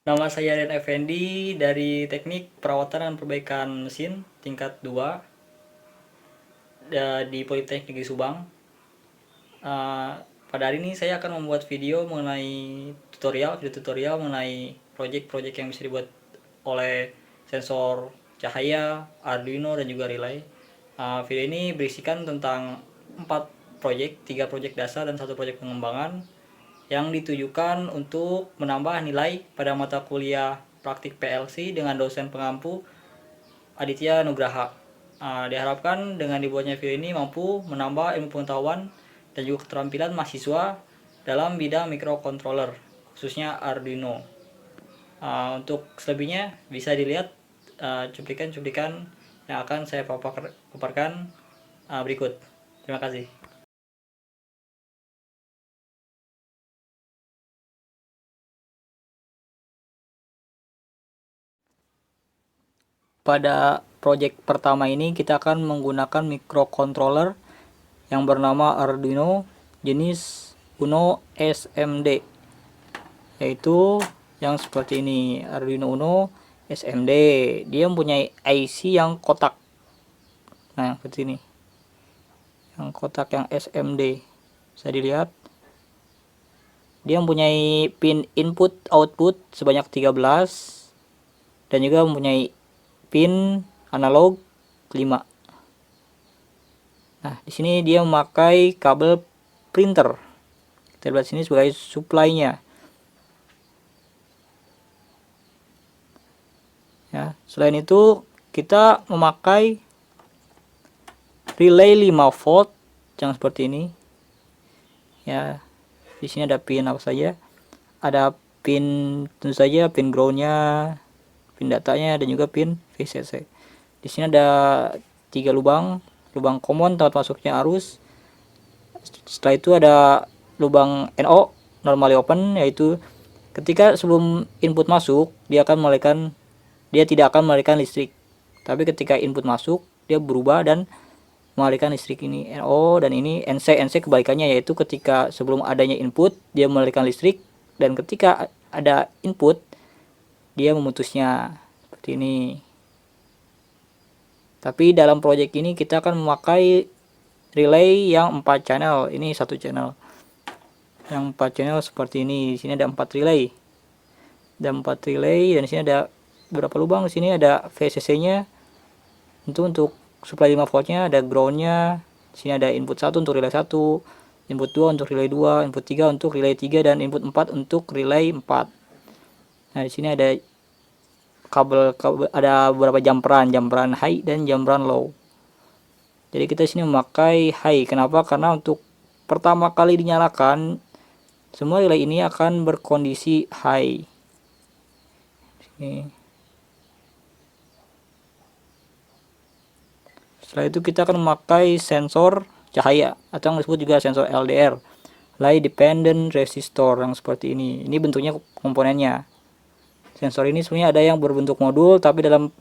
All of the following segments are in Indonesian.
Nama saya Rian Effendi dari Teknik Perawatan dan Perbaikan Mesin tingkat 2 di Politeknik Negeri Subang. Eh, Pada hari ini saya akan membuat video mengenai video tutorial mengenai proyek-proyek yang bisa dibuat oleh sensor cahaya, Arduino dan juga relay. Video ini berisikan tentang 4 proyek, 3 proyek dasar dan 1 proyek pengembangan yang ditujukan untuk menambah nilai pada mata kuliah praktik PLC dengan dosen pengampu Aditya Nugraha. Diharapkan dengan dibuatnya video ini mampu menambah ilmu pengetahuan dan juga keterampilan mahasiswa dalam bidang microcontroller, khususnya Arduino. Untuk selebihnya bisa dilihat cuplikan-cuplikan yang akan saya paparkan berikut. Terima kasih. Pada project pertama ini kita akan menggunakan microcontroller yang bernama Arduino jenis Uno SMD, yaitu yang seperti ini, Arduino Uno SMD. Dia mempunyai IC yang kotak, nah seperti ini, yang kotak yang SMD bisa dilihat. Dia mempunyai pin input output sebanyak 13 dan juga mempunyai pin analog 5. Nah, di sini dia memakai kabel printer. Kita lihat sini sebagai supply-nya. Ya, selain itu kita memakai relay 5 volt yang seperti ini. Ya, di sini ada pin apa saja? Ada pin, tentu saja pin ground-nya, pin datanya dan juga pin VCC. Di sini ada 3 lubang common tempat masuknya arus. Setelah itu ada lubang NO normally open, yaitu ketika sebelum input masuk dia tidak akan mengalirkan listrik, tapi ketika input masuk dia berubah dan mengalirkan listrik. Ini NO, dan ini NC kebalikannya, yaitu ketika sebelum adanya input dia mengalirkan listrik dan ketika ada input dia memutusnya, seperti ini. Tapi dalam proyek ini kita akan memakai relay yang 4 channel. Ini 1 channel. Yang 4 channel seperti ini. Di sini ada 4 relay. Ada 4 relay dan di sini ada berapa lubang? Di sini ada VCC-nya. Untuk supply 5 voltnya, ada ground-nya. Di sini ada input 1 untuk relay 1, input 2 untuk relay 2, input 3 untuk relay 3 dan input 4 untuk relay 4. Nah, di sini ada kabel ada beberapa jamperan high dan jamperan low. Jadi kita sini memakai high. Kenapa? Karena untuk pertama kali dinyalakan semua relay ini akan berkondisi high. Sini. Setelah itu kita akan memakai sensor cahaya atau yang disebut juga sensor LDR, Light Dependent Resistor, yang seperti ini. Ini bentuknya komponennya. Sensor ini sebenarnya ada yang berbentuk modul, tapi dalam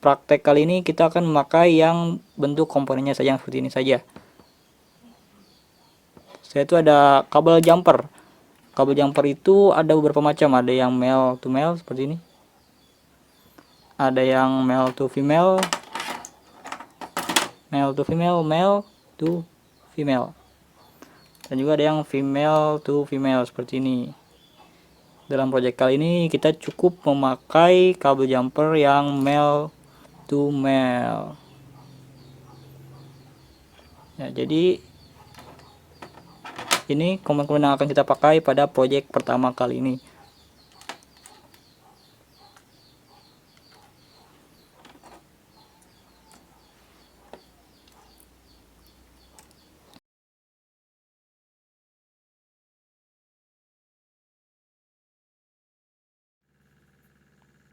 praktek kali ini kita akan memakai yang bentuk komponennya saja, yang seperti ini saja. Setelah itu ada kabel jumper. Kabel jumper itu ada beberapa macam, ada yang male to male seperti ini, ada yang male to female, male to female, dan juga ada yang female to female seperti ini. Dalam proyek kali ini kita cukup memakai kabel jumper yang male to male. Ya, jadi ini komponen yang akan kita pakai pada proyek pertama kali ini.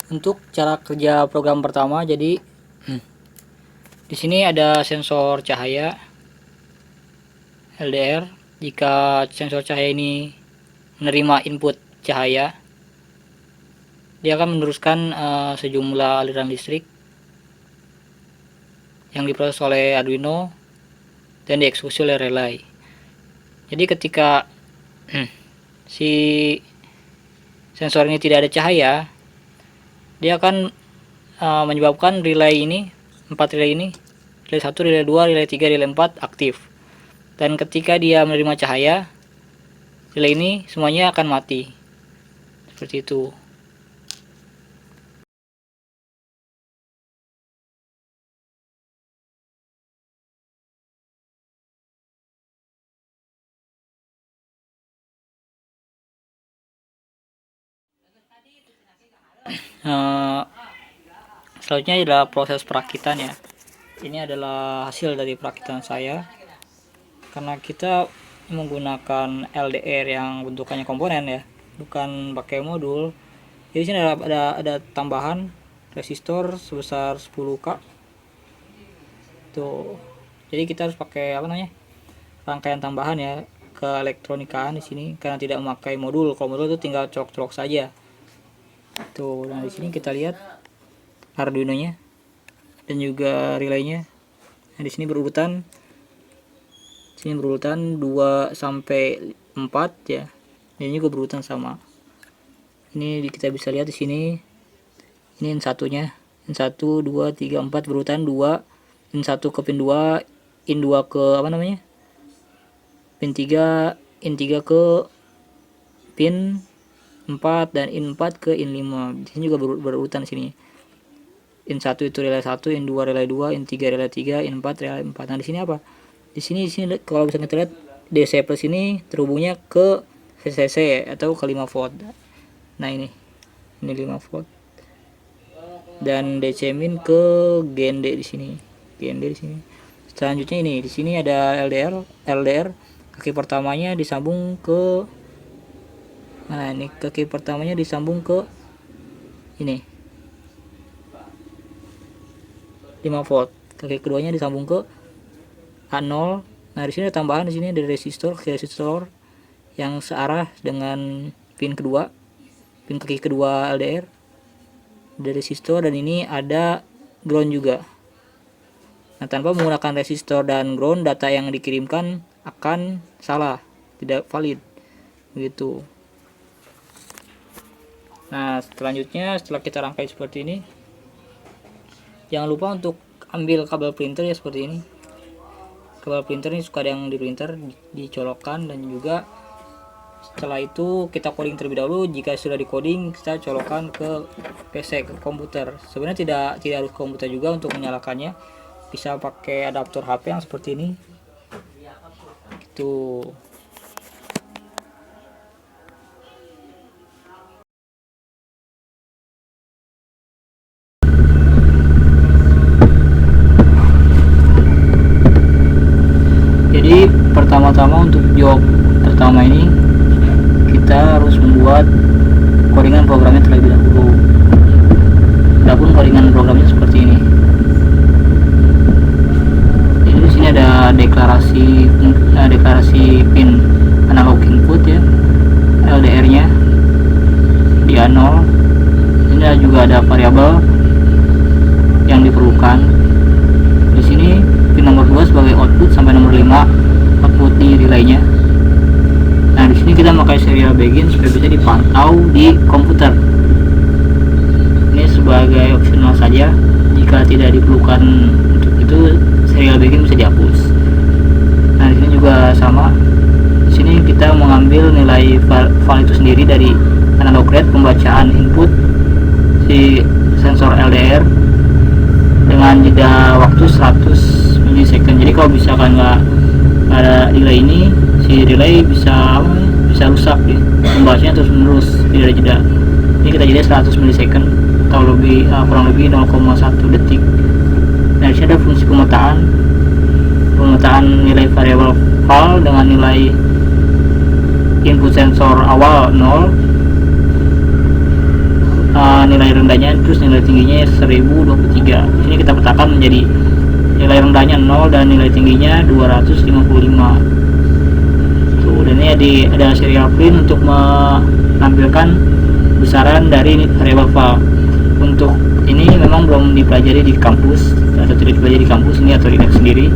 Untuk cara kerja program pertama, jadi di sini ada sensor cahaya LDR. Jika sensor cahaya ini menerima input cahaya, dia akan meneruskan sejumlah aliran listrik yang diproses oleh Arduino dan dieksekusi oleh relay. Jadi ketika si sensor ini tidak ada cahaya, dia akan menyebabkan relay ini, 4 relay ini, relay 1, relay 2, relay 3, relay 4 aktif. Dan ketika dia menerima cahaya, relay ini semuanya akan mati. Seperti itu. Selanjutnya adalah proses perakitan ya. Ini adalah hasil dari perakitan saya, karena kita menggunakan LDR yang bentukannya komponen ya, bukan pakai modul. Jadi sini ada tambahan resistor sebesar 10K tuh. Jadi kita harus pakai rangkaian tambahan ya ke elektronikaan di sini, karena tidak memakai modul. Kalau modul itu tinggal colok-colok saja tuh. Nah di sini kita lihat Arduino nya dan juga relaynya. Nah di sini berurutan, 2 sampai 4 ya. Ini juga berurutan sama. Ini kita bisa lihat di sini. Ini in satunya, in 1 2 3 4 berurutan 2, in 1 ke pin 2, in 2 ke pin 3, in 3 ke pin 4, dan in 4 ke in 5. Di sini juga berurutan di sini. In 1 itu relay 1, in 2 relay 2, in 3 relay 3, in 4 relay 4. Nah di sini apa? Di sini kalau bisa kita lihat DC plus ini terhubungnya ke VCC atau ke 5 volt. Nah ini 5 volt. Dan DC min ke GND di sini. Selanjutnya ini di sini ada LDR. Kaki pertamanya disambung ke kaki pertamanya disambung ke ini 5 volt. Kaki keduanya disambung ke A0. Nah di sini ada tambahan, di sini ada resistor yang searah dengan pin kaki kedua LDR. Ada resistor, dan ini ada ground juga. Nah tanpa menggunakan resistor dan ground, data yang dikirimkan akan salah, tidak valid begitu. Nah selanjutnya, setelah kita rangkai seperti ini, jangan lupa untuk ambil kabel printer ya, seperti ini. Kabel printer ini suka ada yang di printer, dicolokkan, dan juga setelah itu kita coding terlebih dahulu. Jika sudah di coding, kita colokkan ke PC, ke komputer. Sebenarnya tidak harus komputer juga untuk menyalakannya, bisa pakai adaptor HP yang seperti ini gitu. Jadi pertama-tama untuk job pertama ini kita harus membuat codingan programnya terlebih dahulu. Adapun codingan programnya seperti ini. Jadi di sini ada deklarasi pin analog input ya, LDR-nya di A0. Ini juga ada variabel yang diperlukan. Di sini pin nomor 2 sebagai output sampai nomor 5 output di relaynya. Nah di sini kita memakai serial begin supaya bisa dipantau di komputer. Ini sebagai opsional saja. Jika tidak diperlukan untuk itu, serial begin bisa dihapus. Nah di sini juga sama. Di sini kita mengambil nilai file itu sendiri dari analog rate pembacaan input si sensor LDR dengan jeda waktu 100 milisecond. Jadi kalau misalkan nggak ada delay ini, si relay bisa rusak ya, pembacanya terus menerus tidak ada jeda. Ini kita jeda 100 milisecond atau kurang lebih 0,1 detik. Nah disini ada fungsi pemetaan nilai variabel val dengan nilai input sensor awal 0, nilai rendahnya, terus nilai tingginya 1023. Ini kita petakan menjadi nilai rendahnya 0 dan nilai tingginya 255. Tuh, dan ini ada serial print untuk menampilkan besaran dari variabel val. Untuk ini memang belum dipelajari di kampus atau tidak dipelajari di kampus ini, atau tidak sendiri.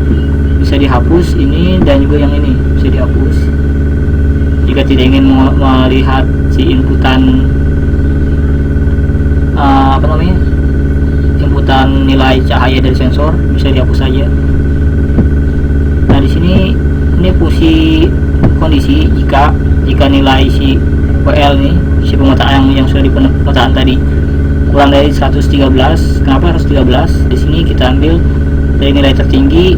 Bisa dihapus ini, dan juga yang ini bisa dihapus jika tidak ingin melihat si inputan inputan nilai cahaya dari sensor bisa dihapus saja. Nah di sini ini fungsi kondisi jika nilai si WL nih, si pemetaan yang sudah dipemetaan tadi kurang dari 113. Kenapa harus 13? Di sini kita ambil dari nilai tertinggi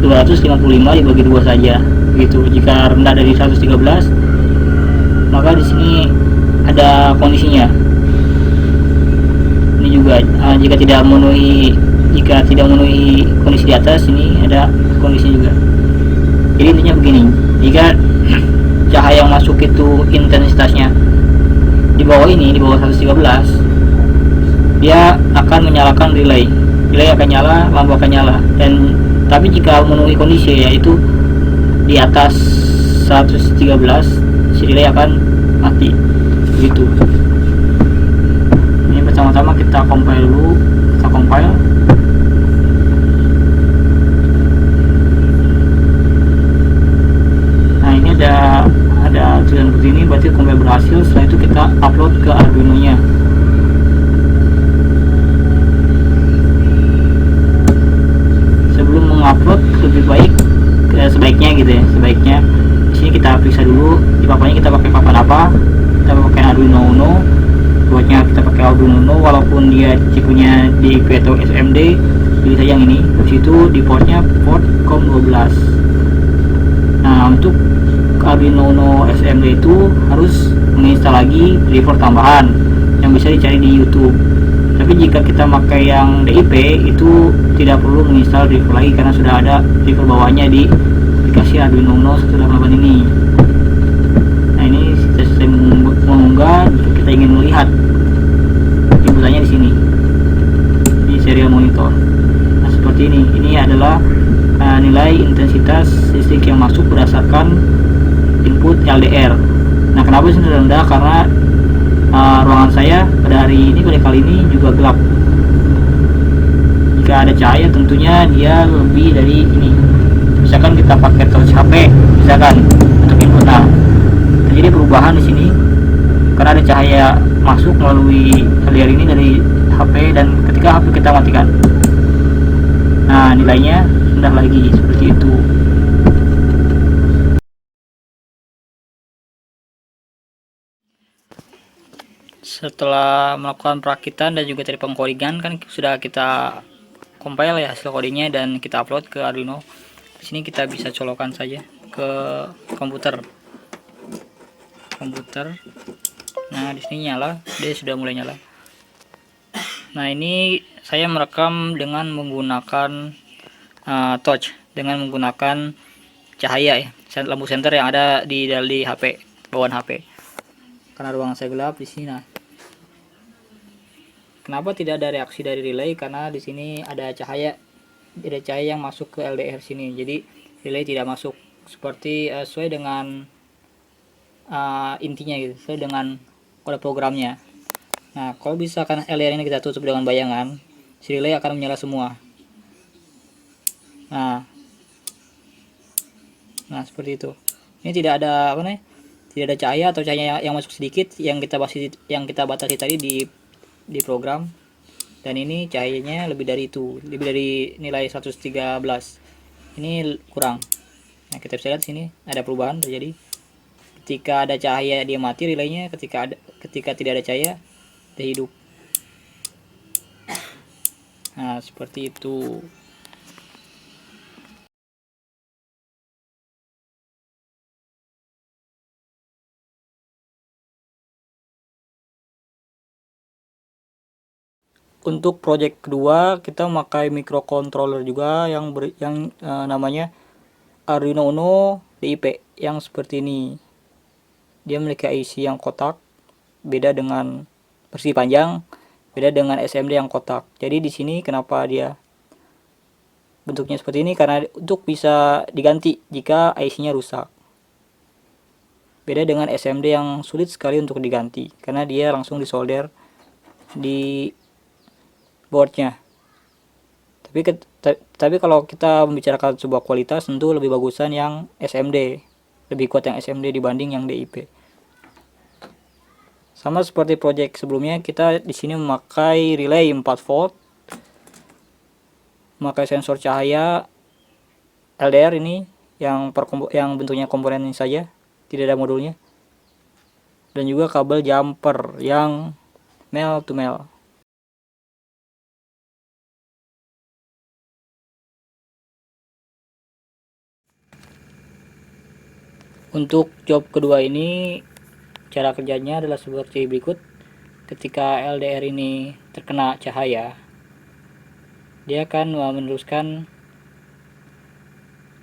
255 dibagi 2 saja gitu. Jika rendah dari 113, maka di sini ada kondisinya. Ini juga jika tidak memenuhi kondisi di atas, ini ada kondisi juga. Jadi intinya begini, jika cahaya yang masuk itu intensitasnya di bawah 113, dia akan menyalakan relay akan nyala, lampu akan nyala. Dan tapi jika memenuhi kondisi yaitu di atas 113, si relay akan mati begitu. Ini pertama-tama kita compile dulu, Nah ini ada tulisan seperti ini, berarti compile berhasil. Setelah itu kita upload ke Arduino nya. Sebelum mengupload lebih baik sebaiknya di sini kita periksa dulu di papannya kita pakai papan apa. Kita pakai Arduino Uno, buatnya kita pakai Arduino Uno, walaupun dia tipenya DIP atau SMD, pilih saja yang ini. Di situ di portnya port COM12. Nah untuk Arduino Uno SMD itu harus menginstal lagi driver tambahan yang bisa dicari di YouTube. Tapi jika kita pakai yang DIP itu tidak perlu menginstal driver lagi karena sudah ada driver bawahnya di aplikasi Arduino Uno 188 ini. Nah ini saya mengunggah jika kita ingin melihat inputannya di sini di serial monitor. Nah seperti ini. Ini adalah nilai intensitas listrik yang masuk berdasarkan input LDR. Nah kenapa sih rendah? Karena ruangan saya pada kali ini juga gelap. Jika ada cahaya tentunya dia lebih dari ini. Misalkan kita pakai torch HP, misalkan untuk input, nah terjadi perubahan di sini karena ada cahaya masuk melalui LDR ini dari HP, dan ketika HP kita matikan, nah nilainya rendah lagi seperti itu. Setelah melakukan perakitan dan juga tadi pengkodingan, kan sudah kita compile ya hasil codingnya dan kita upload ke Arduino. Di sini kita bisa colokan saja ke komputer. Nah di sini nyala, dia sudah mulai nyala. Nah ini saya merekam dengan menggunakan torch, dengan menggunakan cahaya ya, lampu senter yang ada di HP, bawaan HP. Karena ruangan saya gelap di sini. Nah, kenapa tidak ada reaksi dari relay? Karena di sini ada cahaya yang masuk ke LDR sini. Jadi relay tidak masuk seperti sesuai dengan intinya gitu, sesuai dengan kode programnya. Nah, kalau misalkan LDR ini kita tutup dengan bayangan, si relay akan menyala semua. Nah seperti itu. Ini tidak ada tidak ada cahaya atau cahaya yang masuk sedikit yang kita batasi tadi di program. Dan ini cahayanya lebih dari nilai 113. Ini kurang. Nah kita bisa lihat sini ada perubahan terjadi. Ketika ada cahaya dia mati relaynya, ketika tidak ada cahaya dia hidup. Nah seperti itu. Untuk project kedua kita memakai microcontroller juga yang namanya Arduino Uno DIP yang seperti ini. Dia memiliki IC yang kotak, beda dengan persegi panjang, beda dengan SMD yang kotak. Jadi di sini kenapa dia bentuknya seperti ini, karena untuk bisa diganti jika IC-nya rusak. Beda dengan SMD yang sulit sekali untuk diganti karena dia langsung disolder di boardnya. Tapi kalau kita membicarakan sebuah kualitas, tentu lebih bagusan yang SMD, lebih kuat yang SMD dibanding yang DIP. Sama seperti project sebelumnya, kita di sini memakai relay 4 volt, memakai sensor cahaya LDR ini yang bentuknya komponen ini saja, tidak ada modulnya, dan juga kabel jumper yang male to male. Untuk job kedua ini, cara kerjanya adalah seperti berikut. Ketika LDR ini terkena cahaya, dia akan meneruskan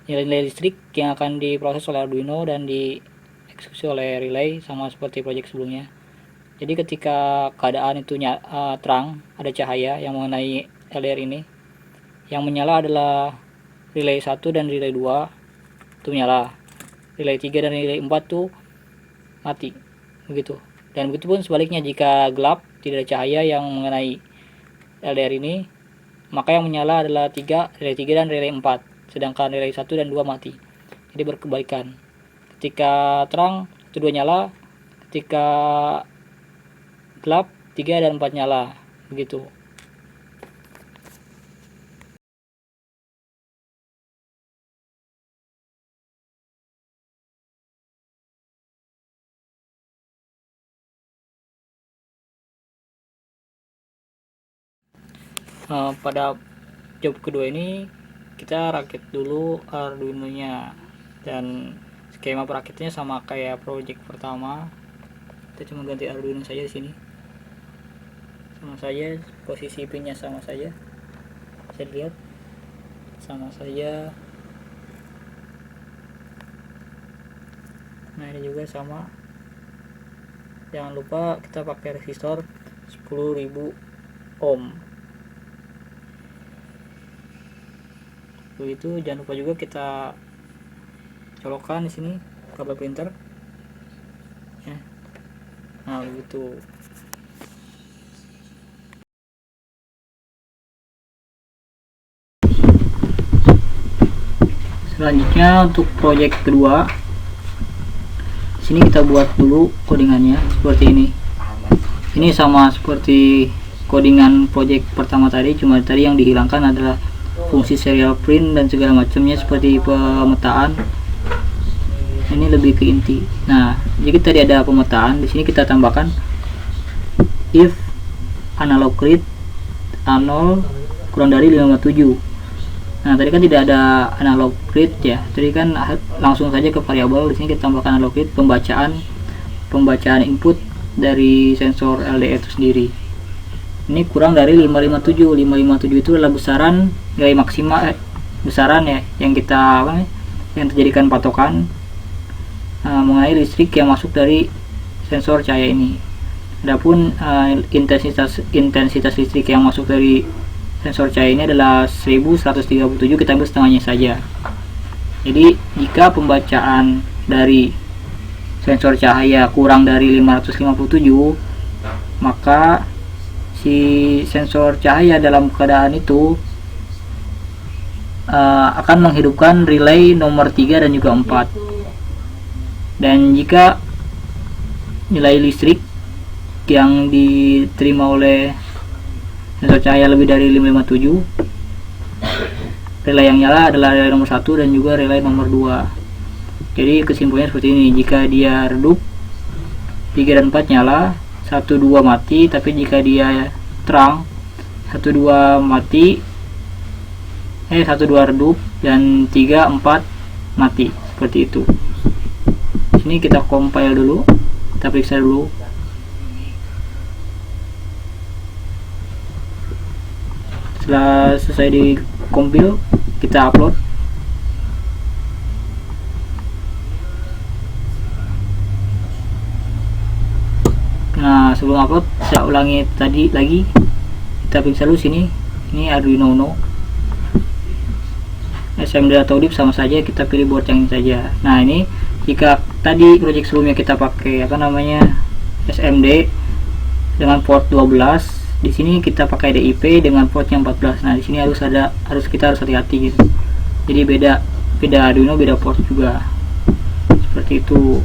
nilai listrik yang akan diproses oleh Arduino dan dieksekusi oleh relay, sama seperti project sebelumnya. Jadi ketika keadaan itu terang, ada cahaya yang mengenai LDR ini, yang menyala adalah relay 1 dan relay 2 itu menyala, relay 3 dan relay 4 tuh mati, begitu. Dan begitu pun sebaliknya, jika gelap, tidak ada cahaya yang mengenai LDR ini, maka yang menyala adalah relay 3 dan relay 4, sedangkan relay 1 dan 2 mati. Jadi berkebalikan, ketika terang 1 2 nyala, ketika gelap 3 dan 4 nyala, begitu. Pada job kedua ini kita rakit dulu Arduino nya, dan skema perakitnya sama kayak project pertama. Kita cuma ganti Arduino saja di sini, sama saja posisi pinnya sama saja, bisa dilihat sama saja. Nah ini juga sama, jangan lupa kita pakai resistor 10.000 ohm. Begitu, jangan lupa juga kita colokkan di sini kabel printer ya. Nah begitu. Selanjutnya untuk project kedua, sini kita buat dulu codingannya seperti ini. Ini sama seperti codingan project pertama tadi, cuma tadi yang dihilangkan adalah fungsi serial print dan segala macamnya seperti pemetaan. Ini lebih ke inti. Nah, jika tadi ada pemetaan, di sini kita tambahkan if analog read A0 kurang dari 557. Nah, tadi kan tidak ada analog read ya. Tadi kan langsung saja ke variabel. Di sini kita tambahkan analog read, pembacaan input dari sensor LDR itu sendiri. Ini kurang dari 557. 557 itu adalah besaran nilai maksimal, besaran ya yang kita yang terjadikan patokan mengenai listrik yang masuk dari sensor cahaya ini. Adapun intensitas listrik yang masuk dari sensor cahaya ini adalah 1137, kita ambil setengahnya saja. Jadi jika pembacaan dari sensor cahaya kurang dari 557, maka si sensor cahaya dalam keadaan itu akan menghidupkan relay nomor 3 dan juga 4. Dan jika nilai listrik yang diterima oleh sensor cahaya lebih dari 557, relay yang nyala adalah relay nomor 1 dan juga relay nomor 2. Jadi kesimpulannya seperti ini, jika dia redup 3 dan 4 nyala, 1 2 mati, tapi jika dia terang 1 2 mati, 1 2 redup dan 3 4 mati, seperti itu. Ini kita compile dulu, kita periksa dulu. Setelah selesai di compile, kita upload. Nah, sebelum upload saya ulangi tadi lagi, kita periksa dulu sini. Ini Arduino Uno, SMD atau DIP sama saja, kita pilih board yang ini saja. Nah ini jika tadi project sebelumnya kita pakai SMD dengan port 12, di sini kita pakai DIP dengan port yang 14. Nah di sini kita harus hati-hati gitu. Jadi beda Arduino, beda port juga, seperti itu.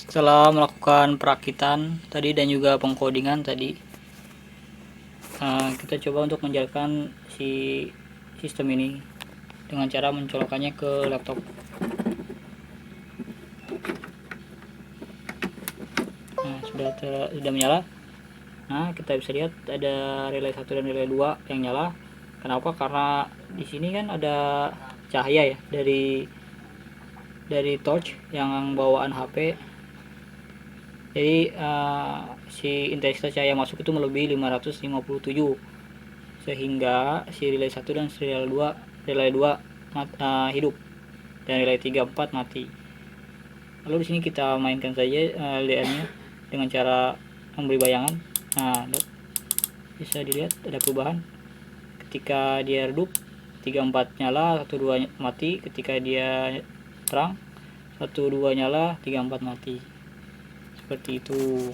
Setelah melakukan perakitan tadi dan juga pengkodingan tadi, kita coba untuk menjalankan si sistem ini dengan cara mencolokannya ke laptop. Nah, sudah menyala. Nah, kita bisa lihat ada relay 1 dan relay 2 yang nyala. Kenapa? Karena di sini kan ada cahaya ya dari torch yang bawaan HP. Jadi si intensitas cahaya masuk itu melebihi 557, sehingga si relay 1 dan si relay 2 hidup dan relay 3 4 mati. Lalu di sini kita mainkan saja LDR-nya dengan cara memberi bayangan. Nah, bisa dilihat ada perubahan. Ketika dia redup 3 4 nyala, 1 2 mati. Ketika dia terang 1 2 nyala, 3 4 mati. Seperti itu.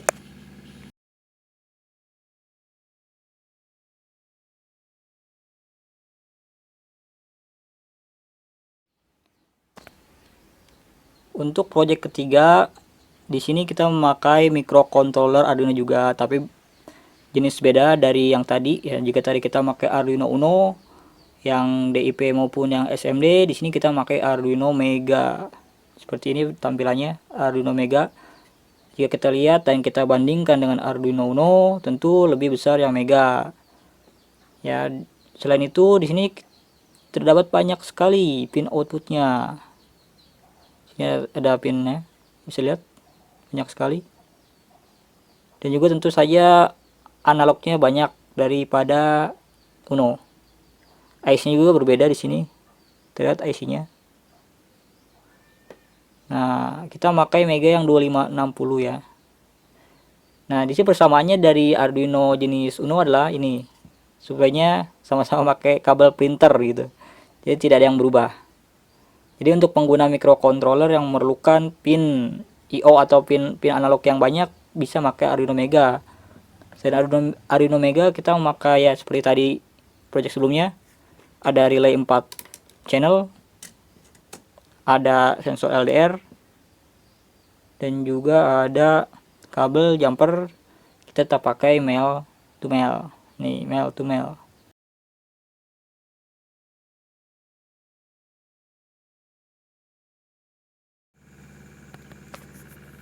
Untuk project ketiga, di sini kita memakai microcontroller Arduino juga, tapi jenis beda dari yang tadi ya. Jika tadi kita pakai Arduino Uno yang DIP maupun yang SMD, di sini kita pakai Arduino Mega. Seperti ini tampilannya Arduino Mega. Jika kita lihat dan kita bandingkan dengan Arduino Uno, tentu lebih besar yang Mega. Ya, selain itu di sini terdapat banyak sekali pin outputnya. Sini ada pinnya, bisa lihat banyak sekali. Dan juga tentu saja analognya banyak daripada Uno. IC-nya juga berbeda di sini. Terlihat IC-nya. Nah, kita pakai Mega yang 2560 ya. Nah, di sini persamaannya dari Arduino jenis Uno adalah ini. Supaya sama-sama pakai kabel printer gitu. Jadi tidak ada yang berubah. Jadi untuk pengguna microcontroller yang memerlukan pin I/O atau pin analog yang banyak, bisa pakai Arduino Mega. Selain Arduino Mega, kita memakai ya seperti tadi project sebelumnya. Ada relay 4 channel, ada sensor LDR, dan juga ada kabel jumper. Kita tetap pakai male to male. Nih, male to male.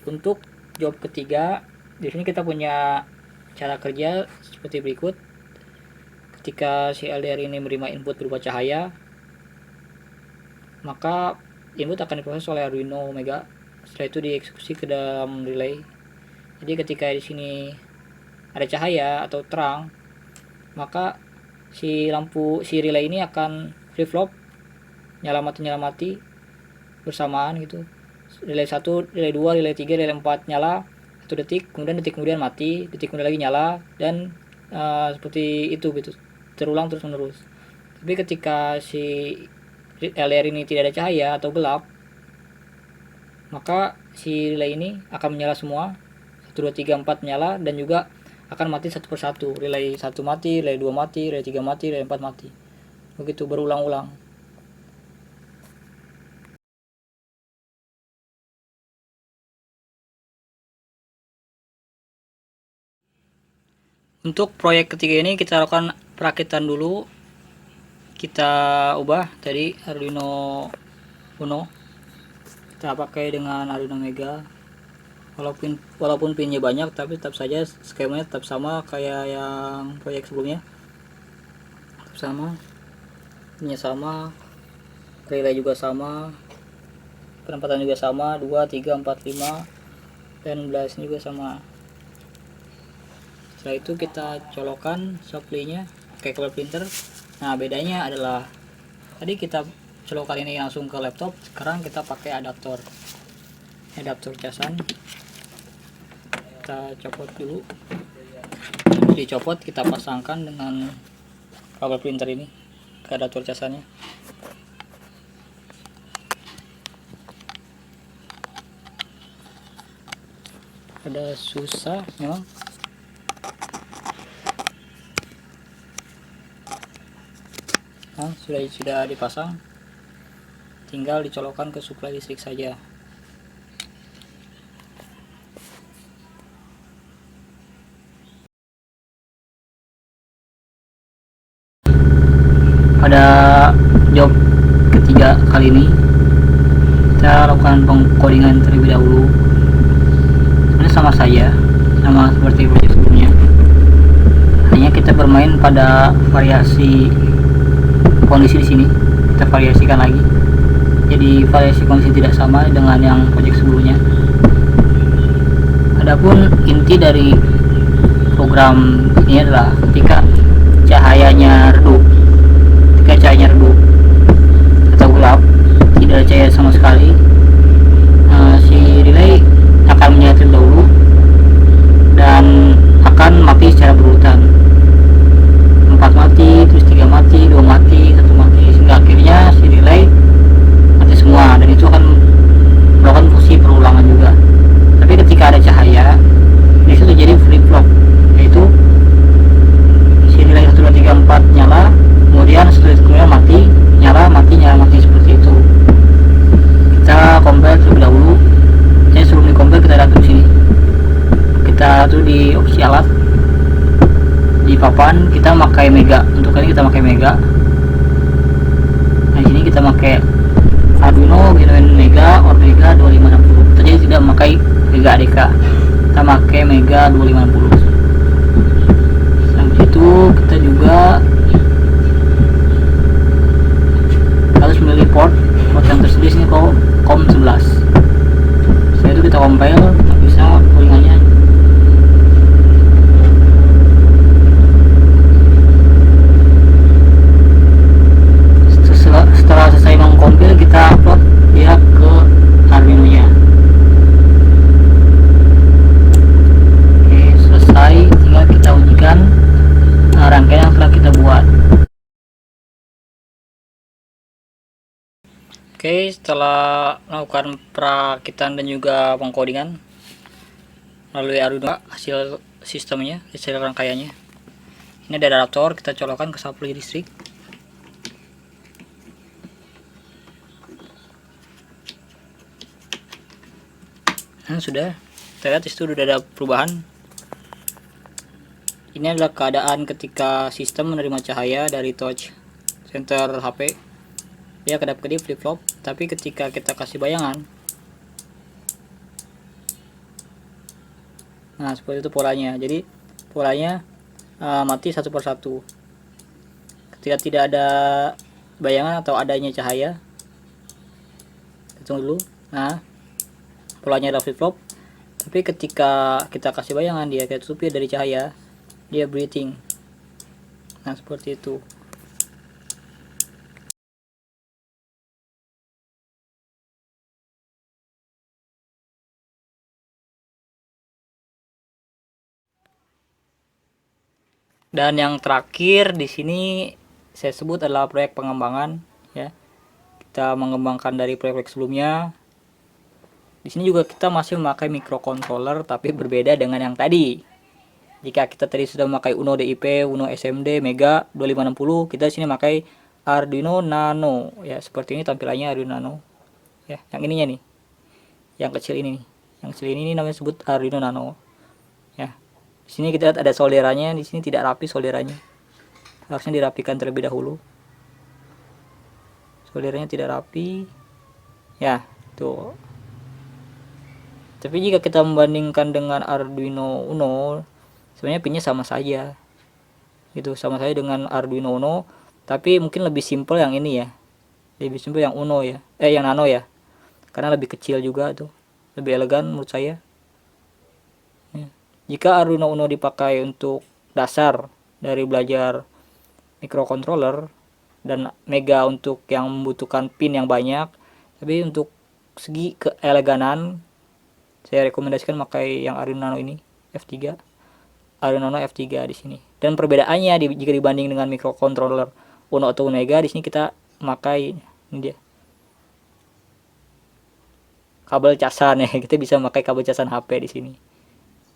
Untuk job ketiga, di sini kita punya cara kerja seperti berikut. Ketika si LDR ini menerima input berupa cahaya, maka input akan diproses oleh Arduino Mega. Setelah itu dieksekusi ke dalam relay. Jadi ketika di sini ada cahaya atau terang, maka si relay ini akan flip flop, nyala mati bersamaan gitu. Relay 1, relay 2, relay 3, relay 4 nyala 1 detik, kemudian detik kemudian mati, detik kemudian lagi nyala, dan seperti itu gitu. Terulang terus menerus. Tapi ketika si LDR ini tidak ada cahaya atau gelap, maka si relay ini akan menyala semua, 1 2 3 4 menyala, dan juga akan mati satu persatu. Relay 1 mati, relay 2 mati, relay 3 mati, relay 4 mati. Begitu berulang-ulang. Untuk proyek ketiga ini kita lakukan perakitan dulu. Kita ubah tadi Arduino Uno, kita pakai dengan Arduino Mega. Walaupun pinnya banyak, tapi tetap saja skemanya tetap sama kayak yang proyek sebelumnya. Tetap sama, pinnya sama, relay juga sama, penempatan juga sama, 2, 3, 4, 5, dan belasnya juga sama. Setelah itu kita colokan supply-nya pakai kabel printer. Nah, bedanya adalah tadi kita colokan ini langsung ke laptop, sekarang kita pakai adaptor casan. Kita copot dulu, dicopot, kita pasangkan dengan kabel printer ini ke adaptor casannya. Ada susah memang. Nah, sudah dipasang, tinggal dicolokkan ke suplai listrik saja. pada job ketiga kali ini kita lakukan pengkodingan terlebih dahulu. Sebenarnya sama seperti project sebelumnya, hanya kita bermain pada variasi kondisi di sini, kita variasikan lagi, jadi variasi kondisi tidak sama dengan yang project sebelumnya. Adapun inti dari program ini adalah ketika cahayanya redup atau gelap, tidak ada cahaya sama sekali, si relay akan menyala terlebih dahulu dan akan mati secara berurutan. 4 mati, terus 3 mati, 2 mati, 1 mati, sehingga akhirnya si relay mati semua, dan itu akan melakukan fungsi perulangan juga. Tapi ketika ada cahaya, itu terjadi flip flop, yaitu si relay 1, 2, 3, 4 nyala, kemudian setelah mati, nyala, mati, seperti itu. Kita compare terlebih dahulu. Sebelum di compare kita atur di sini. Kita atur di opsi alat, di papan kita pakai mega. Untuk kali kita pakai mega. Nah, di sini kita pakai Arduino Mega Mega 2560. Kita jadi tidak memakai Mega ADK. Kita pakai Mega 2560. Sampai itu kita juga harus memilih port yang tersedia sini COM11. Setelah itu kita compile, bisa codingannya. Setelah selesai mengcompile, kita upload dia ke Arduino nya. Oke, selesai, tinggal kita ujikan rangkaian yang telah kita buat. Oke, setelah melakukan perakitan dan juga pengkodingan melalui Arduino, hasil sistemnya, hasil rangkaiannya. Ini ada adaptor, kita colokkan ke supply listrik. Nah, sudah, kita lihat disitu sudah ada perubahan. Ini adalah keadaan ketika sistem menerima cahaya dari touch center HP. Dia kedap-kedip flip flop, tapi ketika kita kasih bayangan, nah seperti itu polanya. Jadi polanya mati satu persatu. Ketika tidak ada bayangan atau adanya cahaya, hitung dulu. Nah, polanya adalah flip flop, tapi ketika kita kasih bayangan, dia kayak tutupi dari cahaya, dia breathing. Nah, seperti itu. Dan yang terakhir di sini saya sebut adalah proyek pengembangan, ya. Kita mengembangkan dari proyek sebelumnya. Di sini juga kita masih memakai microcontroller, tapi berbeda dengan yang tadi. Jika kita tadi sudah memakai Uno DIP, Uno SMD, Mega 2560, kita di sini memakai Arduino Nano, ya. Seperti ini tampilannya Arduino Nano, ya. Yang ininya nih, yang kecil ini nih, yang kecil ini namanya sebut Arduino Nano, ya. Di sini kita lihat ada solderannya, di sini tidak rapi solderannya. Harusnya dirapikan terlebih dahulu. Solderannya tidak rapi. Ya, tuh. Tapi jika kita membandingkan dengan Arduino Uno, sebenarnya pinnya sama saja. Gitu, sama saja dengan Arduino Uno, tapi mungkin lebih simple yang ini ya. Lebih simple yang Uno ya. Yang Nano ya. Karena lebih kecil juga tuh. Lebih elegan menurut saya. Jika Arduino Uno dipakai untuk dasar dari belajar microcontroller dan Mega untuk yang membutuhkan pin yang banyak, tapi untuk segi keeleganan saya rekomendasikan pakai yang Arduino Nano ini, F3. Arduino Nano F3 di sini. Dan perbedaannya jika dibanding dengan microcontroller Uno atau Mega, di sini kita memakai ini dia. Kabel casan ya, kita bisa memakai kabel casan HP di sini.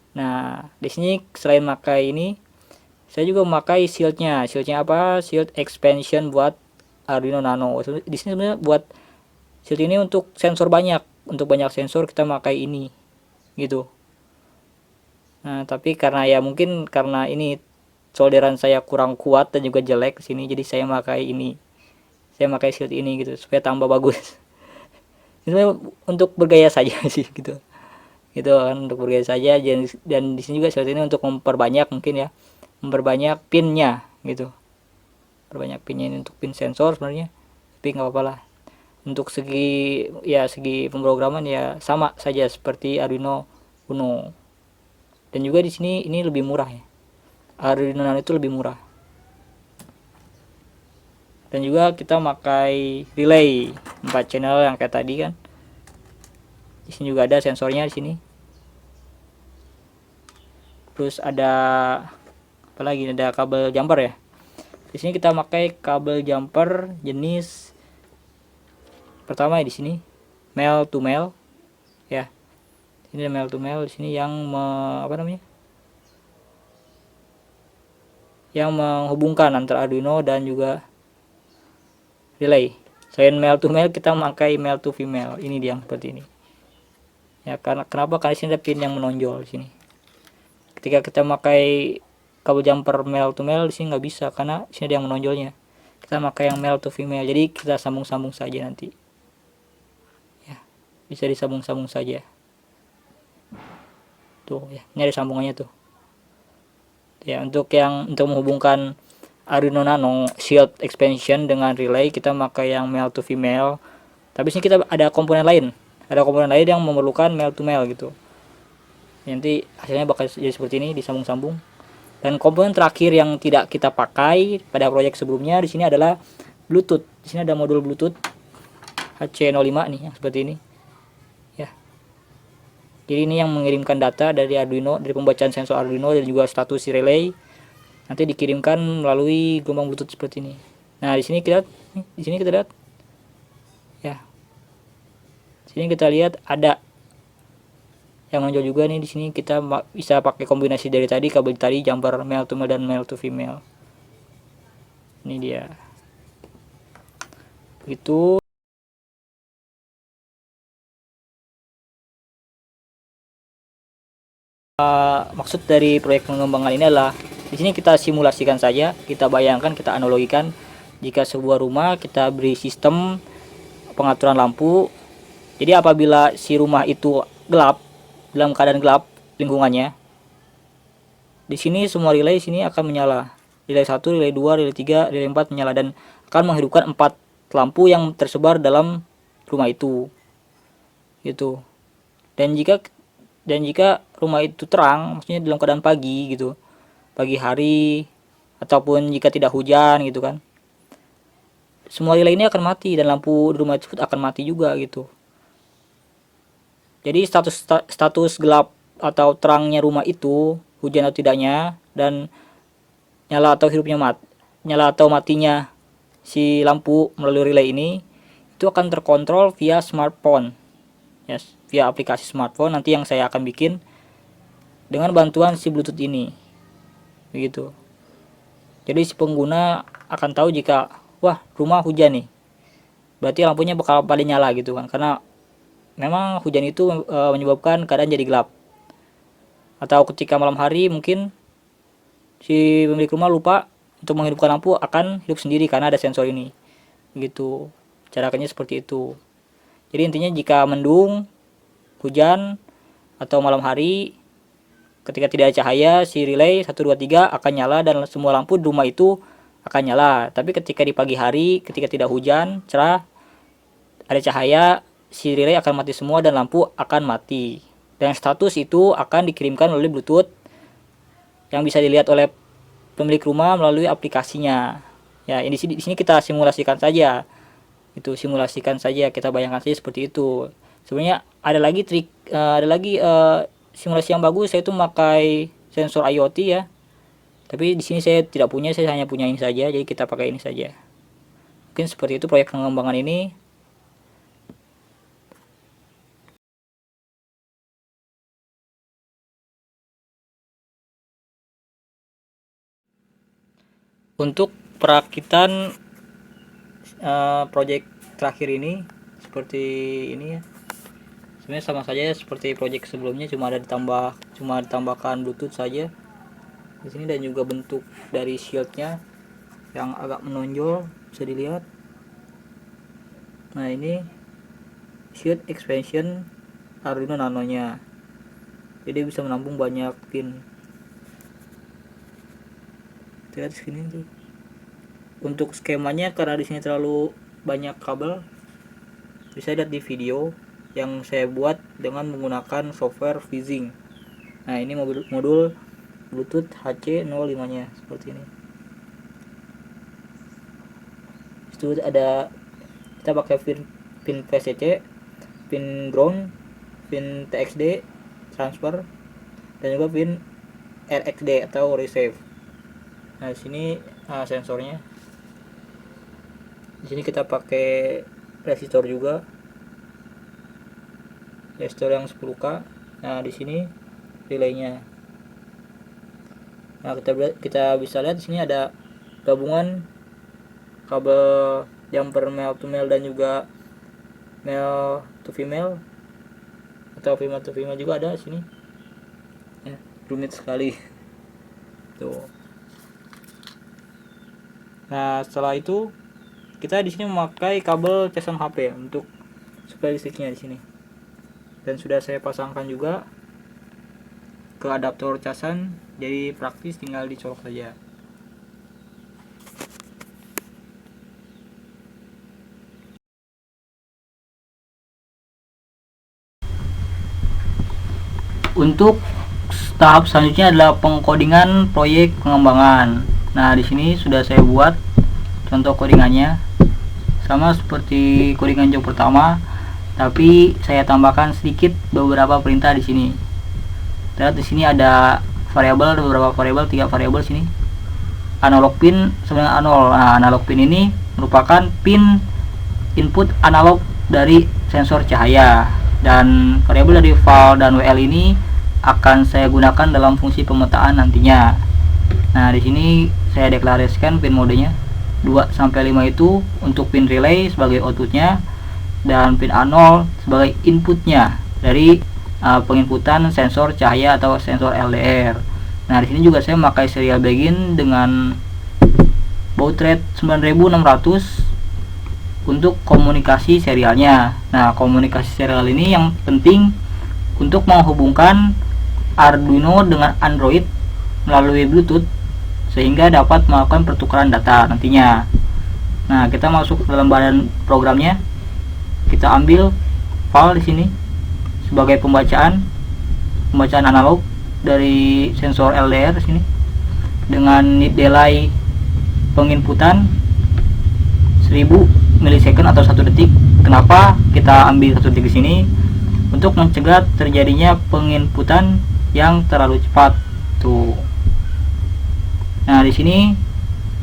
Nah, di sini selain memakai ini, saya juga memakai shieldnya. Shieldnya apa? Shield expansion buat Arduino Nano. Di sini sebenarnya buat shield ini untuk sensor banyak. Untuk banyak sensor kita memakai ini, gitu. Nah, tapi karena ya mungkin karena ini solderan saya kurang kuat dan juga jelek di sini, jadi saya memakai ini. saya pakai shield ini gitu supaya tambah bagus. Itu untuk bergaya saja sih gitu. Gitu kan, untuk bergaya saja. Dan di sini juga shield ini untuk memperbanyak mungkin ya, memperbanyak pinnya gitu. Perbanyak pinnya ini untuk pin sensor sebenarnya. Tapi nggak apa-apa lah. Untuk segi pemrograman ya sama saja seperti Arduino Uno. Dan juga di sini ini lebih murah ya. Arduino Nano itu lebih murah. Dan juga kita pakai relay 4 channel yang kayak tadi kan. Di sini juga ada sensornya di sini. Terus ada apa lagi? Ada kabel jumper ya. Di sini kita pakai kabel jumper jenis pertama ya, di sini male to male ya. Ini male to male di sini yang yang menghubungkan antara Arduino dan juga relay. Selain male to male kita memakai male to female. Ini dia seperti ini. Ya, kenapa? Karena sini ada pin yang menonjol di sini. Ketika kita memakai kabel jumper male to male di sini nggak bisa karena sini ada yang menonjolnya. Kita pakai yang male to female. Jadi kita sambung-sambung saja nanti. Ya, bisa disambung-sambung saja. Tuh ya, ini ada sambungannya tuh. Ya, untuk menghubungkan Arduino Nano Shield Expansion dengan relay kita pakai yang male to female. Tapi sini kita ada komponen lain. Ada komponen lain yang memerlukan male to male gitu. Nanti hasilnya bakal jadi seperti ini, disambung-sambung. Dan komponen terakhir yang tidak kita pakai pada proyek sebelumnya di sini adalah Bluetooth. Di sini ada modul Bluetooth HC05 nih yang seperti ini. Ya. Jadi ini yang mengirimkan data dari Arduino, dari pembacaan sensor Arduino dan juga status si relay. Nanti dikirimkan melalui gelombang Bluetooth seperti ini. Nah, di sini kita lihat ya. Di sini kita lihat ada yang menonjol juga nih. Di sini kita bisa pakai kombinasi dari tadi, kabel tadi jumper male to male dan male to female. Ini dia. Begitu. Maksud dari proyek pengembangan ini adalah di sini kita simulasikan saja, kita bayangkan, kita analogikan jika sebuah rumah kita beri sistem pengaturan lampu. Jadi apabila si rumah itu gelap, dalam keadaan gelap lingkungannya, di sini semua relay sini akan menyala. Relay 1, relay 2, relay 3, relay 4 menyala dan akan menghidupkan 4 lampu yang tersebar dalam rumah itu. Gitu. Dan jika rumah itu terang, maksudnya dalam keadaan pagi gitu, pagi hari ataupun jika tidak hujan gitu kan, semua relay ini akan mati dan lampu di rumah tersebut akan mati juga gitu. Jadi status gelap atau terangnya rumah itu, hujan atau tidaknya, dan nyala atau matinya si lampu melalui relay ini itu akan terkontrol via smartphone. Yes, via aplikasi smartphone nanti yang saya akan bikin dengan bantuan si Bluetooth ini. Begitu. Jadi si pengguna akan tahu jika wah, rumah hujan nih. Berarti lampunya bakal pada nyala gitu kan. Karena memang hujan itu menyebabkan keadaan jadi gelap. Atau ketika malam hari mungkin si pemilik rumah lupa untuk menghidupkan lampu, akan hidup sendiri karena ada sensor ini. Begitu. Caranya seperti itu. Jadi intinya jika mendung, hujan, atau malam hari, ketika tidak ada cahaya, si relay 1, 2, 3 akan nyala dan semua lampu di rumah itu akan nyala. Tapi ketika di pagi hari, ketika tidak hujan, cerah, ada cahaya, si relay akan mati semua dan lampu akan mati. Dan status itu akan dikirimkan melalui Bluetooth yang bisa dilihat oleh pemilik rumah melalui aplikasinya. Ya, di sini kita simulasikan saja. Itu simulasikan saja, kita bayangkan saja seperti itu. Sebenarnya ada lagi simulasi yang bagus, saya itu memakai sensor IoT ya. Tapi di sini saya tidak punya, saya hanya punya ini saja, jadi kita pakai ini saja. Mungkin seperti itu proyek pengembangan ini. Untuk perakitan proyek terakhir ini seperti ini ya. Sebenarnya sama saja seperti proyek sebelumnya, cuma ditambahkan Bluetooth saja di sini, dan juga bentuk dari shieldnya yang agak menonjol bisa dilihat. Nah, ini sheet expansion Arduino Nano nya, jadi bisa menampung banyak pin. Lihat sini tuh. Untuk skemanya, karena di sini terlalu banyak kabel, bisa lihat di video yang saya buat dengan menggunakan software Fizzing. Nah, ini modul Bluetooth HC05 nya seperti ini. Itu ada, kita pakai pin VCC, pin ground, pin TXD transfer, dan juga pin RXD atau receive. Nah, di sini sensornya. Di sini kita pakai resistor juga, resistor yang 10K. Nah, di sini relaynya. Nah, kita bisa lihat di sini ada gabungan kabel jumper male to male dan juga male to female atau female to female juga ada di sini. Ya, rumit sekali. Tuh. Nah, setelah itu kita di sini memakai kabel casan HP untuk suplai listriknya di sini. Dan sudah saya pasangkan juga ke adaptor casan, jadi praktis tinggal dicolok saja. Untuk tahap selanjutnya adalah pengkodingan proyek pengembangan. Nah, di sini sudah saya buat contoh codingannya, sama seperti codingan job pertama, tapi saya tambahkan sedikit beberapa perintah di sini. Lihat di sini ada variabel, ada beberapa variabel, 3 variabel sini. Analog pin sebenarnya 0. Nah, analog pin ini merupakan pin input analog dari sensor cahaya, dan variabel dari val dan WL ini akan saya gunakan dalam fungsi pemetaan nantinya. Nah, di sini saya deklarasikan pin modenya 2 sampai 5 itu untuk pin relay sebagai outputnya, dan pin A0 sebagai inputnya dari penginputan sensor cahaya atau sensor LDR. Nah, di sini juga saya memakai serial begin dengan baud rate 9600 untuk komunikasi serialnya. Nah, komunikasi serial ini yang penting untuk menghubungkan Arduino dengan Android melalui Bluetooth sehingga dapat melakukan pertukaran data nantinya. Nah, kita masuk ke dalam badan programnya. Kita ambil file di sini sebagai pembacaan analog dari sensor LDR di sini dengan delay penginputan 1000 milisecond atau 1 detik. Kenapa kita ambil 1 detik di sini? Untuk mencegah terjadinya penginputan yang terlalu cepat. Tuh. Nah, di sini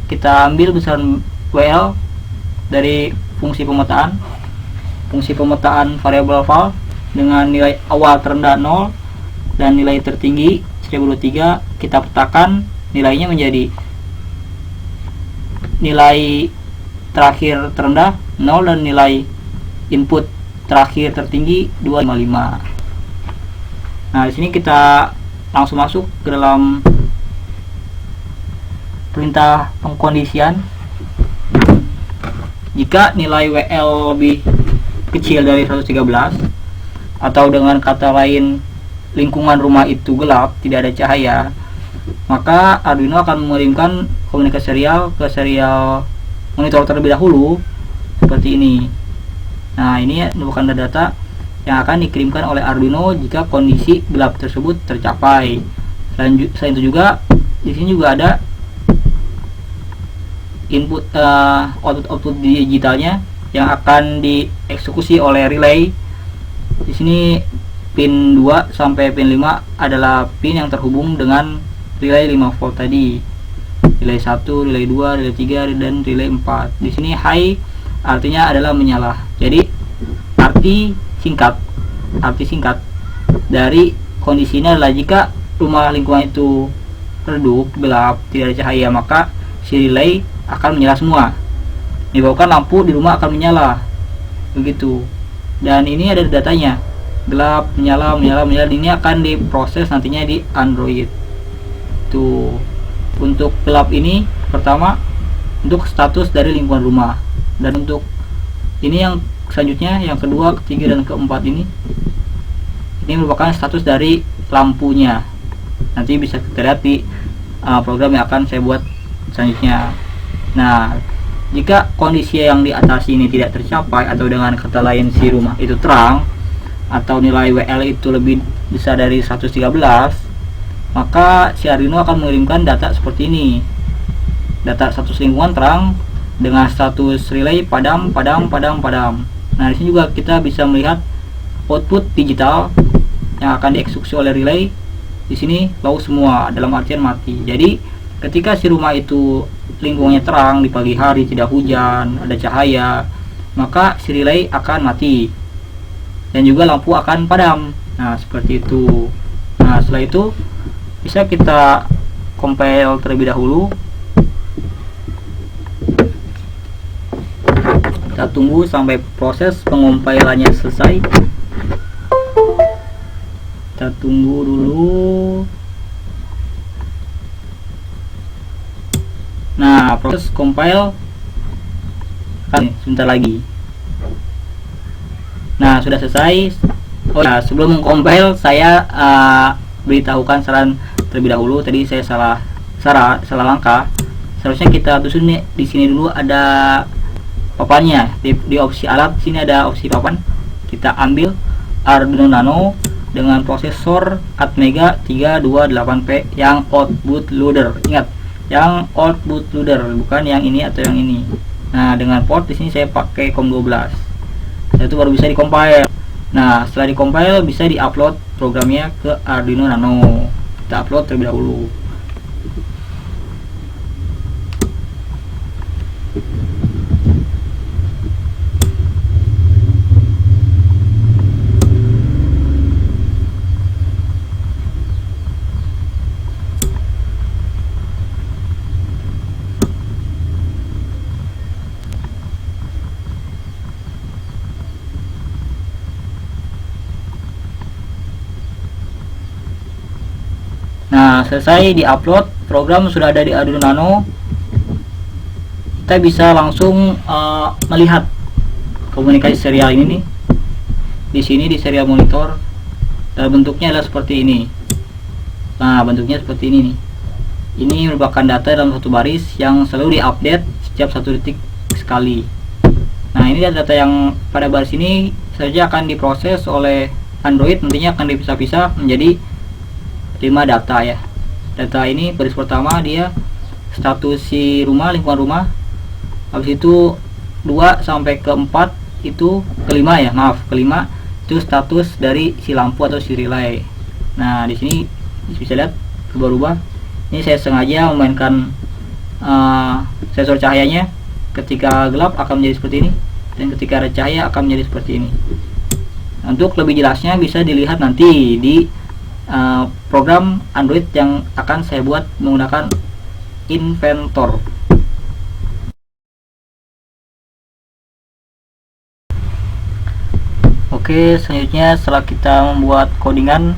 kita ambil besaran WL dari fungsi pemetaan. Fungsi pemetaan variabel val dengan nilai awal terendah 0 dan nilai tertinggi 1023, kita petakan nilainya menjadi nilai terakhir terendah 0 dan nilai input terakhir tertinggi 255. Nah, di sini kita langsung masuk ke dalam perintah pengkondisian. Jika nilai WL lebih kecil dari 113, atau dengan kata lain lingkungan rumah itu gelap, tidak ada cahaya, maka Arduino akan mengirimkan komunikasi serial ke serial monitor terlebih dahulu seperti ini. Nah, ini merupakan data yang akan dikirimkan oleh Arduino jika kondisi gelap tersebut tercapai. Selain itu juga di sini juga ada input output digitalnya yang akan dieksekusi oleh relay. Di sini pin 2 sampai pin 5 adalah pin yang terhubung dengan relay 5 volt tadi. Relay 1, relay 2, relay 3 dan relay 4. Di sini high artinya adalah menyala. Jadi arti singkat dari kondisi ini adalah jika rumah lingkungan itu redup, gelap, tidak ada cahaya, maka si relay akan menyala semua. Menyebabkan lampu di rumah akan menyala. Begitu. Dan ini ada datanya. Gelap, menyala. Ini akan diproses nantinya di Android. Tuh. Untuk gelap ini pertama untuk status dari lingkungan rumah, dan untuk Ini yang selanjutnya, yang kedua, ketiga, dan keempat ini merupakan status dari lampunya. Nanti bisa kita lihat di program yang akan saya buat selanjutnya. Nah, jika kondisi yang di atas ini tidak tercapai, atau dengan kata lain si rumah itu terang, atau nilai WL itu lebih besar dari 113, maka si Arduino akan mengirimkan data seperti ini. Data status lingkungan terang dengan status relay padam, padam, padam, padam. Nah, di sini juga kita bisa melihat output digital yang akan dieksekusi oleh relay. Di sini low semua, dalam artian mati. Jadi ketika si rumah itu lingkungannya terang, di pagi hari, tidak hujan, ada cahaya, maka si relay akan mati dan juga lampu akan padam. Nah, seperti itu. Nah, setelah itu bisa kita compile terlebih dahulu. Kita tunggu sampai proses pengompilannya selesai. Kita tunggu dulu. Nah, proses compile kan sebentar lagi. Nah, sudah selesai. Oh ya, sebelum mengcompile saya beritahukan saran terlebih dahulu. Tadi saya salah langkah. Seharusnya kita tusun nih, di sini dulu ada papannya. Di opsi alat sini ada opsi papan. Kita ambil Arduino Nano dengan prosesor Atmega 328P yang output loader. Ingat, yang output loader, bukan yang ini atau yang ini. Nah, dengan port di sini saya pakai COM12. Itu baru bisa dikompil. Nah, setelah dikompil bisa diupload programnya ke Arduino Nano. Kita upload terlebih dahulu. Nah, selesai di-upload, program sudah ada di Arduino Nano. Kita bisa langsung melihat komunikasi serial ini nih. Di sini di serial monitor, dan bentuknya adalah seperti ini. Nah, bentuknya seperti ini nih. Ini merupakan data dalam satu baris yang selalu diupdate setiap 1 detik sekali. Nah, ini data yang pada baris ini saja akan diproses oleh Android. Nantinya akan dipisah-pisah menjadi 5 data ya. Data ini baris pertama dia status si rumah, lingkungan rumah. Habis itu 2 sampai ke 4 itu kelima ya, maaf, kelima itu status dari si lampu atau si relay. Nah, di sini bisa lihat berubah-ubah. Ini saya sengaja memainkan sensor cahayanya. Ketika gelap akan menjadi seperti ini, dan ketika ada cahaya akan menjadi seperti ini. Untuk lebih jelasnya bisa dilihat nanti di program Android yang akan saya buat menggunakan Inventor. Oke, selanjutnya setelah kita membuat codingan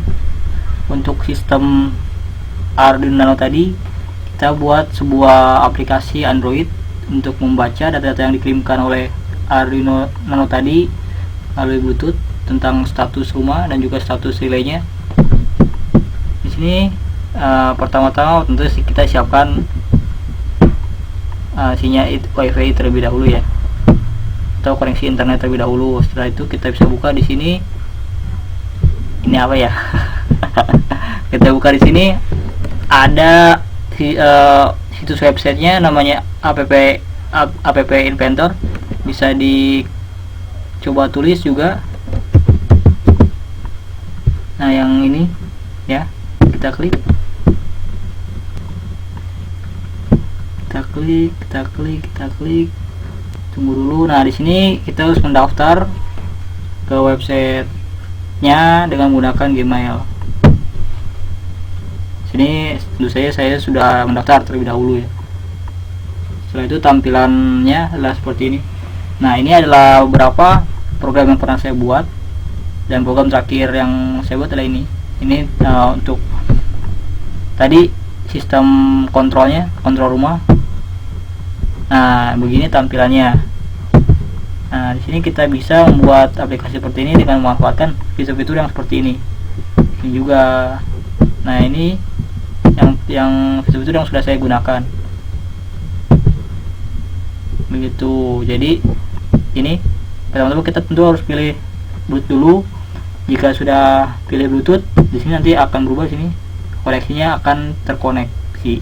untuk sistem Arduino Nano tadi, kita buat sebuah aplikasi Android untuk membaca data-data yang dikirimkan oleh Arduino Nano tadi melalui Bluetooth tentang status rumah dan juga status relaynya. Di sini pertama-tama tentu kita siapkan sinyal WiFi terlebih dahulu ya, atau koneksi internet terlebih dahulu. Setelah itu kita bisa buka di sini. Ini apa ya? Kita buka di sini ada situs websitenya namanya app Inventor. Bisa dicoba tulis juga. Nah, yang ini ya, kita klik, tunggu dulu. Nah, di sini kita harus mendaftar ke websitenya dengan menggunakan Gmail. Sini tentu saja saya sudah mendaftar terlebih dahulu ya. Setelah itu tampilannya adalah seperti ini. Nah, ini adalah beberapa program yang pernah saya buat, dan program terakhir yang saya buat adalah ini. Ini untuk tadi sistem kontrolnya, kontrol rumah. Nah, begini tampilannya. Nah, di sini kita bisa membuat aplikasi seperti ini dengan memanfaatkan fitur-fitur yang seperti ini. Ini juga. Nah, ini yang fitur-fitur yang sudah saya gunakan. Begitu. Jadi ini pertama-tama kita tentu harus pilih Bluetooth dulu. Jika sudah pilih Bluetooth, di sini nanti akan berubah sini. Koneksinya akan terkoneksi.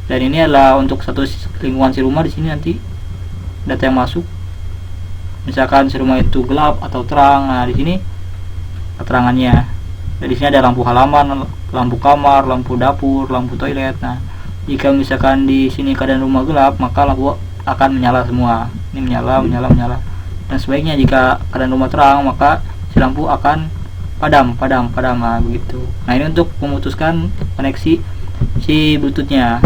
Dan ini adalah untuk satu lingkungan si rumah. Di sini nanti data yang masuk. Misalkan si rumah itu gelap atau terang. Nah, di sini keterangannya. Dan di sini ada lampu halaman, lampu kamar, lampu dapur, lampu toilet. Nah, jika misalkan di sini keadaan rumah gelap, maka lampu akan menyala semua. Ini menyala. Dan sebaiknya jika keadaan rumah terang, maka si lampu akan padam. Nah, begitu. Nah, ini untuk memutuskan koneksi si Bluetoothnya.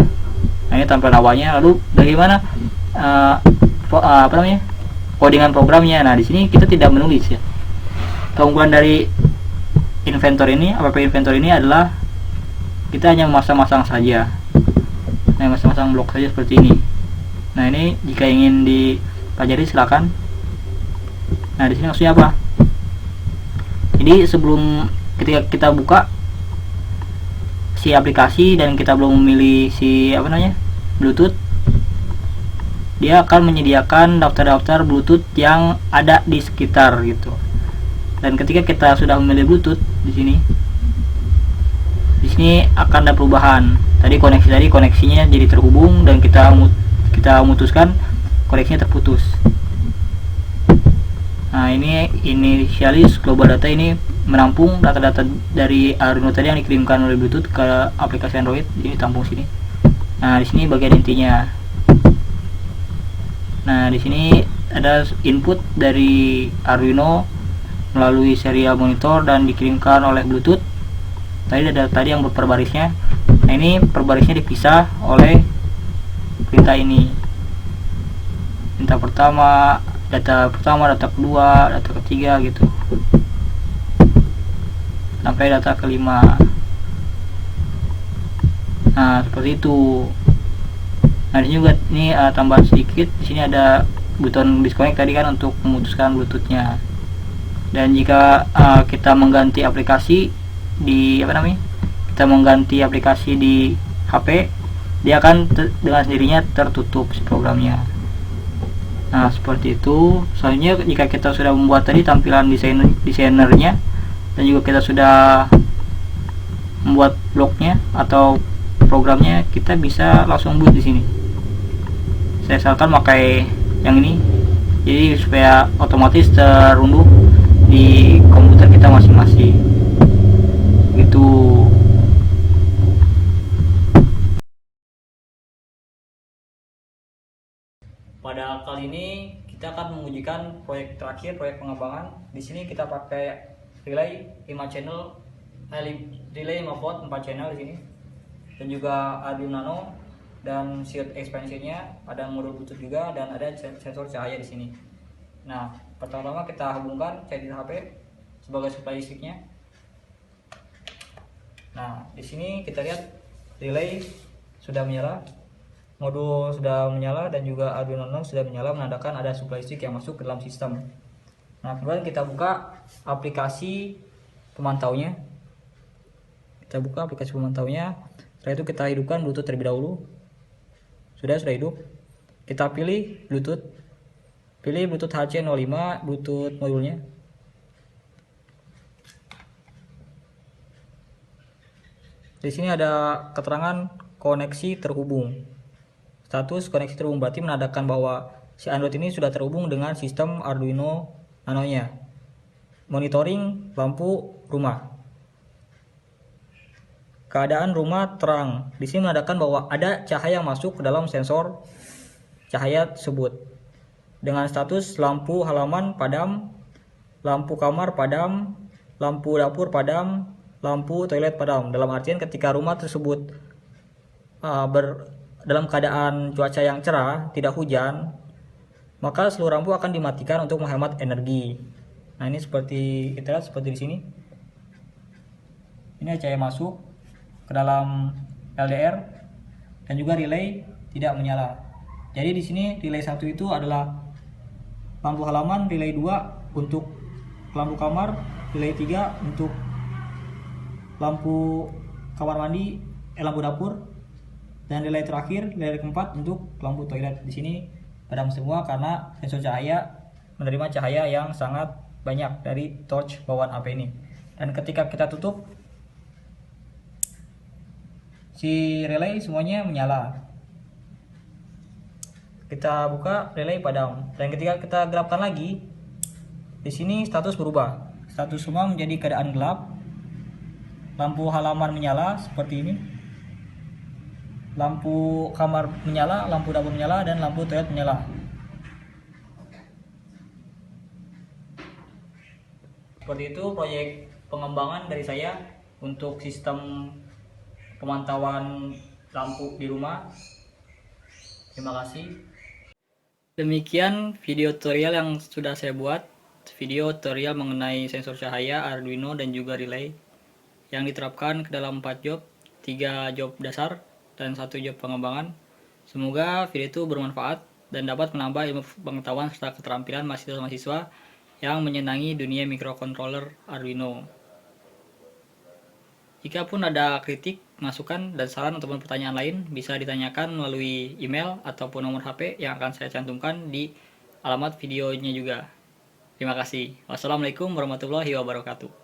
Nah, ini tampilan awalnya. Lalu bagaimana codingan programnya? Nah, di sini kita tidak menulis ya. Keunggulan dari app inventor ini adalah kita hanya memasang-masang saja. Nah, masang-masang blok saja seperti ini. Nah, ini jika ingin dipelajari silakan. Nah, di sini maksudnya apa? Jadi sebelum ketika kita buka si aplikasi dan kita belum memilih si Bluetooth, dia akan menyediakan daftar-daftar Bluetooth yang ada di sekitar gitu. Dan ketika kita sudah memilih Bluetooth di sini akan ada perubahan. Tadi koneksinya jadi terhubung dan kita memutuskan koneksinya terputus. Nah, ini initialis global data ini menampung data-data dari Arduino tadi yang dikirimkan oleh Bluetooth ke aplikasi Android. Ini tampung sini. Nah, di sini bagian intinya. Nah, di sini ada input dari Arduino melalui serial monitor dan dikirimkan oleh Bluetooth. Tadi ada yang berbarisnya. Nah, ini perbarisnya dipisah oleh perintah ini. Perintah pertama, data kedua, data ketiga gitu. Sampai data kelima. Nah, seperti itu. Nah, di sini juga tambahan sedikit. Di sini ada button disconnect tadi kan untuk memutuskan Bluetoothnya. Dan jika kita mengganti aplikasi di HP, dia akan dengan sendirinya tertutup si programnya. Nah, seperti itu. Soalnya jika kita sudah membuat tadi tampilan desainernya dan juga kita sudah membuat bloknya atau programnya, kita bisa langsung boot di sini. Saya sarankan pakai yang ini, jadi supaya otomatis terunduh di komputer kita masing-masing gitu. Pada kali ini kita akan mengujikan proyek terakhir, proyek pengembangan. Di sini kita pakai relay 5 channel, relay 5 volt 4 channel di sini, dan juga Arduino Nano dan shield expansionnya, ada modul Bluetooth juga, dan ada sensor cahaya di sini. Nah, pertama-tama kita hubungkan charger HP sebagai supply listriknya. Nah, di sini kita lihat relay sudah menyala, modul sudah menyala, dan juga Arduino Nano sudah menyala, menandakan ada supply listrik yang masuk ke dalam sistem. Nah, kemudian kita buka aplikasi pemantaunya. Setelah itu kita hidupkan Bluetooth terlebih dahulu. Sudah hidup. Kita pilih Bluetooth. Pilih Bluetooth HC05, Bluetooth modulnya. Di sini ada keterangan koneksi terhubung. Status koneksi terhubung berarti menandakan bahwa si Android ini sudah terhubung dengan sistem Arduino Nano-nya. Monitoring lampu rumah. Keadaan rumah terang. Di sini menandakan bahwa ada cahaya masuk ke dalam sensor cahaya tersebut. Dengan status lampu halaman padam, lampu kamar padam, lampu dapur padam, lampu toilet padam. Dalam artian ketika rumah tersebut dalam keadaan cuaca yang cerah, tidak hujan, maka seluruh lampu akan dimatikan untuk menghemat energi. Nah, ini seperti kita lihat seperti di sini. Ini cahaya masuk ke dalam LDR, dan juga relay tidak menyala. Jadi di sini relay 1 itu adalah lampu halaman, relay 2 untuk lampu kamar, relay 3 untuk lampu kamar mandi, lampu dapur, dan relay terakhir, relay keempat untuk lampu toilet. Di sini padam semua karena sensor cahaya menerima cahaya yang sangat banyak dari torch bawaan HP ini. Dan ketika kita tutup, si relay semuanya menyala. Kita buka, relay padam. Dan ketika kita gelapkan lagi, di sini status berubah. Status semua menjadi keadaan gelap. Lampu halaman menyala seperti ini. Lampu kamar menyala, lampu dapur menyala, dan lampu toilet menyala. Seperti itu proyek pengembangan dari saya untuk sistem pemantauan lampu di rumah. Terima kasih. Demikian video tutorial yang sudah saya buat. Video tutorial mengenai sensor cahaya, Arduino, dan juga relay yang diterapkan ke dalam 4 job, 3 job dasar, dan 1 job pengembangan. Semoga video itu bermanfaat dan dapat menambah ilmu pengetahuan serta keterampilan mahasiswa-mahasiswa yang menyenangi dunia microcontroller Arduino. Jika pun ada kritik, masukan, dan saran ataupun pertanyaan lain, bisa ditanyakan melalui email ataupun nomor HP yang akan saya cantumkan di alamat videonya juga. Terima kasih. Wassalamualaikum warahmatullahi wabarakatuh.